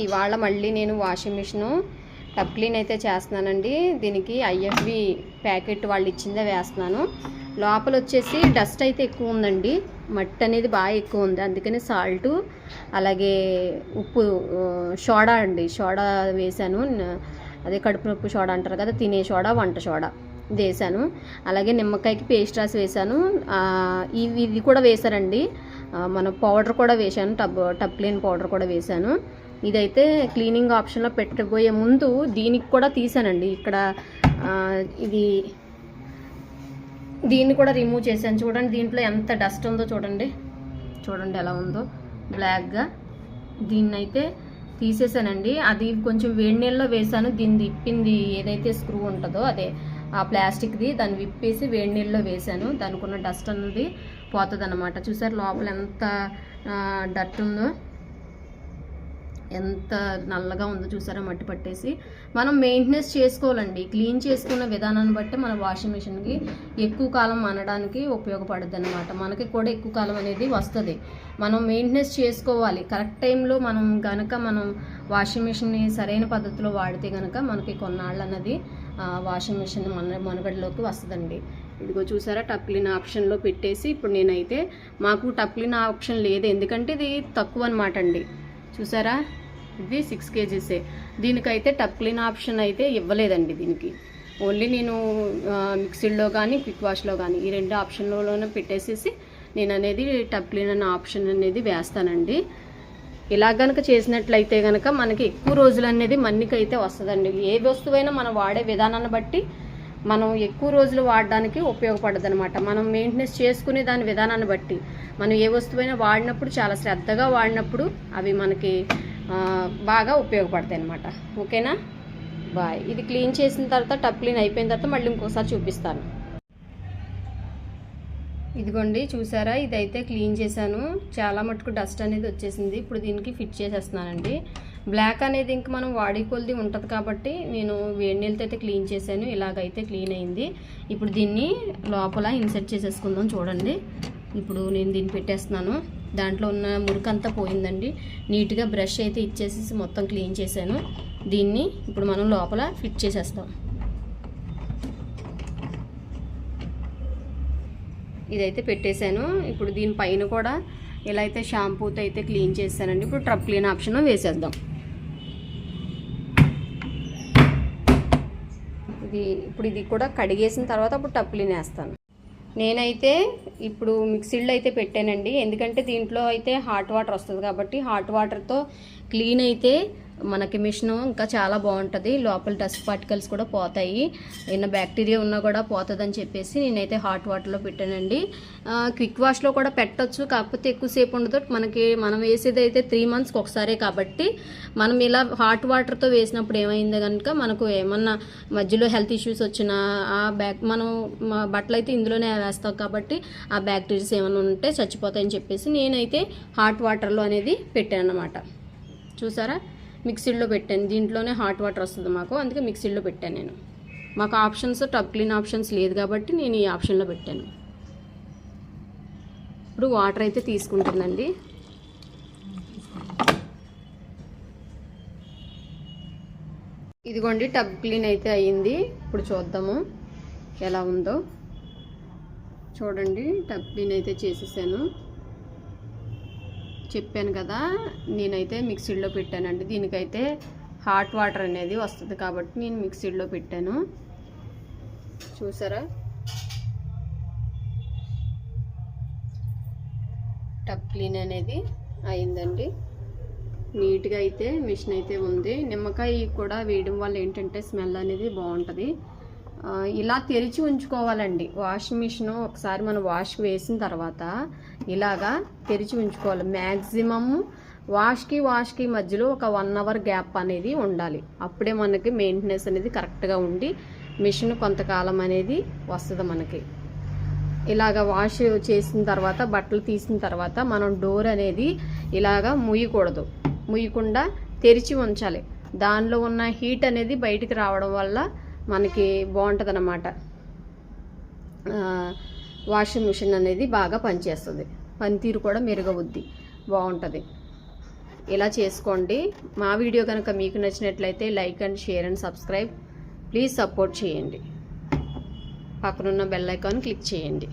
ఇవాళ మళ్ళీ నేను వాషింగ్ మిషను టబ్ క్లీన్ అయితే చేస్తున్నానండి. దీనికి ఐఎఫ్బి ప్యాకెట్ వాళ్ళు ఇచ్చిందే వేస్తున్నాను. లోపల వచ్చేసి డస్ట్ అయితే ఎక్కువ ఉందండి, మట్టి అనేది బాగా ఎక్కువ ఉంది. అందుకని సాల్టు అలాగే ఉప్పు సోడా అండి, సోడా వేసాను. అదే కడుపు నొప్పి సోడా అంటారు కదా, తినే సోడా, వంట సోడా వేసాను. అలాగే నిమ్మకాయకి పేస్ట్ రాసి వేసాను. ఇది కూడా వేసానండి, మన పౌడర్ కూడా వేసాను, టబ్ క్లీన్ పౌడర్ కూడా వేసాను. ఇదైతే క్లీనింగ్ ఆప్షన్లో పెట్టబోయే ముందు దీనికి కూడా తీసానండి. ఇక్కడ దీన్ని కూడా రిమూవ్ చేశాను. చూడండి దీంట్లో ఎంత డస్ట్ ఉందో చూడండి ఎలా ఉందో బ్లాక్గా. దీన్ని అయితే తీసేసానండి. అది కొంచెం వేడి నీళ్ళలో వేసాను. దీన్ని విప్పింది ఏదైతే స్క్రూ ఉంటుందో అదే ఆ ప్లాస్టిక్ది, దాన్ని విప్పేసి వేడి నీళ్ళలో వేసాను. దానికి ఉన్న డస్ట్ అన్నది పోతుంది అన్నమాట. చూసారు లోపల ఎంత డర్ట్ ఉందో, ఎంత నల్లగా ఉందో చూసారా, మట్టి పట్టేసి. మనం మెయింటెనెన్స్ చేసుకోవాలండి. క్లీన్ చేసుకున్న విధానాన్ని బట్టి మన వాషింగ్ మిషన్కి ఎక్కువ కాలం అనడానికి ఉపయోగపడుద్ది అనమాట. మనకి కూడా ఎక్కువ కాలం అనేది వస్తుంది. మనం మెయింటెనెన్స్ చేసుకోవాలి. కరెక్ట్ టైంలో మనం వాషింగ్ మిషన్ని సరైన పద్ధతిలో వాడితే కనుక మనకి కొన్నాళ్ళు అన్నది వాషింగ్ మిషన్ మనుగడలోకి వస్తుందండి. ఇదిగో చూసారా, టబ్ క్లీన్ ఆప్షన్లో పెట్టేసి ఇప్పుడు నేనైతే, మాకు టబ్ క్లీన్ ఆప్షన్ లేదు ఎందుకంటే ఇది తక్కువ అనమాట అండి. చూసారా, ఇది 6 kgs. దీనికైతే టబ్ క్లీన్ ఆప్షన్ అయితే ఇవ్వలేదండి. దీనికి ఓన్లీ నేను మిక్సీలో కానీ క్విక్ వాష్లో కానీ ఈ 2 ఆప్షన్లలోనే పెట్టేసేసి నేను అనేది టబ్ క్లీన్ అనే ఆప్షన్ అనేది వేస్తానండి. ఇలా కనుక చేసినట్లయితే కనుక మనకి ఎక్కువ రోజులు అనేది మన్నికైతే వస్తుందండి. ఏ వస్తువైనా మనం వాడే విధానాన్ని బట్టి మనం ఎక్కువ రోజులు వాడడానికి ఉపయోగపడుతుంది అనమాట. మనం మెయింటెనెన్స్ చేసుకునే దాని విధానాన్ని బట్టి మనం ఏ వస్తువైనా వాడినప్పుడు చాలా శ్రద్ధగా వాడినప్పుడు అవి మనకి బాగా ఉపయోగపడతాయి అనమాట. ఓకేనా, బాయ్. ఇది క్లీన్ చేసిన తర్వాత, టబ్ క్లీన్ అయిపోయిన తర్వాత మళ్ళీ ఇంకోసారి చూపిస్తాను. ఇదిగోండి చూసారా, ఇదైతే క్లీన్ చేశాను. చాలా మటుకు డస్ట్ అనేది వచ్చేసింది. ఇప్పుడు దీనికి ఫిట్ చేసేస్తున్నానండి. బ్లాక్ అనేది ఇంక మనం వాడే కొలది ఉంటుంది కాబట్టి నేను వేడి నీళ్ళతో అయితే క్లీన్ చేశాను. ఇలాగైతే క్లీన్ అయింది. ఇప్పుడు దీన్ని లోపల ఇన్సర్ట్ చేసేసుకుందాం. చూడండి, ఇప్పుడు నేను దీన్ని పెట్టేస్తున్నాను. దాంట్లో ఉన్న మురికంతా పోయిందండి. నీట్గా బ్రష్ అయితే ఇచ్చేసి మొత్తం క్లీన్ చేశాను. దీన్ని ఇప్పుడు మనం లోపల ఫిట్ చేసేస్తాం. ఇదైతే పెట్టేశాను. ఇప్పుడు దీనిపైన కూడా ఇలా అయితే షాంపూతో అయితే క్లీన్ చేశానండి. ఇప్పుడు టబ్ క్లీన్ ఆప్షన్ వేసేద్దాం. ఇది కూడా కడిగేసిన తర్వాత అప్పుడు టబ్ క్లీన్ వేస్తాను. నేనైతే ఇప్పుడు మిక్సీలో అయితే పెట్టానండి. ఎందుకంటే దీంట్లో అయితే హాట్ వాటర్ వస్తుంది కాబట్టి హాట్ వాటర్తో క్లీన్ అయితే మనకి మిషన్ ఇంకా చాలా బాగుంటుంది. లోపల డస్ట్ పార్టికల్స్ కూడా పోతాయి, ఏమైనా బ్యాక్టీరియా ఉన్నా కూడా పోతుందని చెప్పేసి నేనైతే హాట్ వాటర్లో పెట్టానండి. క్విక్ వాష్లో కూడా పెట్టచ్చు, కాకపోతే ఎక్కువసేపు ఉండదు. మనం వేసేది అయితే 3 monthsకి ఒకసారే కాబట్టి మనం ఇలా హాట్ వాటర్తో వేసినప్పుడు ఏమైంది కనుక మనకు ఏమన్నా మధ్యలో హెల్త్ ఇష్యూస్ వచ్చినా మనం బట్టలు అయితే ఇందులోనే వేస్తాం కాబట్టి ఆ బ్యాక్టీరియాస్ ఏమైనా ఉంటే చచ్చిపోతాయని చెప్పేసి నేనైతే హాట్ వాటర్లో అనేది పెట్టాను అన్నమాట. చూసారా, మిక్సీలో పెట్టాను. దీంట్లోనే హాట్ వాటర్ వస్తుంది మాకు, అందుకే మిక్సీలో పెట్టాను నేను. మాకు ఆప్షన్స్ టబ్ క్లీన్ ఆప్షన్స్ లేదు కాబట్టి నేను ఈ ఆప్షన్లో పెట్టాను. ఇప్పుడు వాటర్ అయితే తీసుకుంటుందండి. ఇదిగోండి, టబ్ క్లీన్ అయితే అయ్యింది. ఇప్పుడు చూద్దాము ఎలా ఉందో. చూడండి, టబ్ క్లీన్ అయితే చేసేసాను. చెప్పాను కదా, నేనైతే మిక్సీలో పెట్టానండి. దీనికైతే హాట్ వాటర్ అనేది వస్తుంది కాబట్టి నేను మిక్సీలో పెట్టాను. చూసారా, టబ్ క్లీన్ అనేది అయిందండి. నీట్గా అయితే మిషన్ అయితే ఉంది. నిమ్మకాయ కూడా వేయడం వల్ల ఏంటంటే స్మెల్ అనేది బాగుంటుంది. ఇలా తెరిచి ఉంచుకోవాలండి వాషింగ్ మిషన్. ఒకసారి మనం వాష్ వేసిన తర్వాత ఇలాగా తెరిచి ఉంచుకోవాలి. మ్యాక్సిమమ్ వాష్కి మధ్యలో ఒక 1 hour గ్యాప్ అనేది ఉండాలి. అప్పుడే మనకి మెయింటెనెన్స్ అనేది కరెక్ట్గా ఉండి మిషన్ కొంతకాలం అనేది వస్తుంది మనకి. ఇలాగ వాష్ చేసిన తర్వాత, బట్టలు తీసిన తర్వాత మనం డోర్ అనేది ఇలాగా ముయ్యకుండా తెరిచి ఉంచాలి. దానిలో ఉన్న హీట్ అనేది బయటికి రావడం వల్ల మనకి బాగుంటుంది అన్నమాట. వాషింగ్ మిషన్ అనేది బాగా పనిచేస్తుంది, పనితీరు కూడా మెరుగవుద్ది, బాగుంటుంది. ఇలా చేసుకోండి. మా వీడియో కనుక మీకు నచ్చినట్లయితే like and share and subscribe. Please support చేయండి. పక్కనున్న బెల్ ఐకాన్ క్లిక్ చేయండి.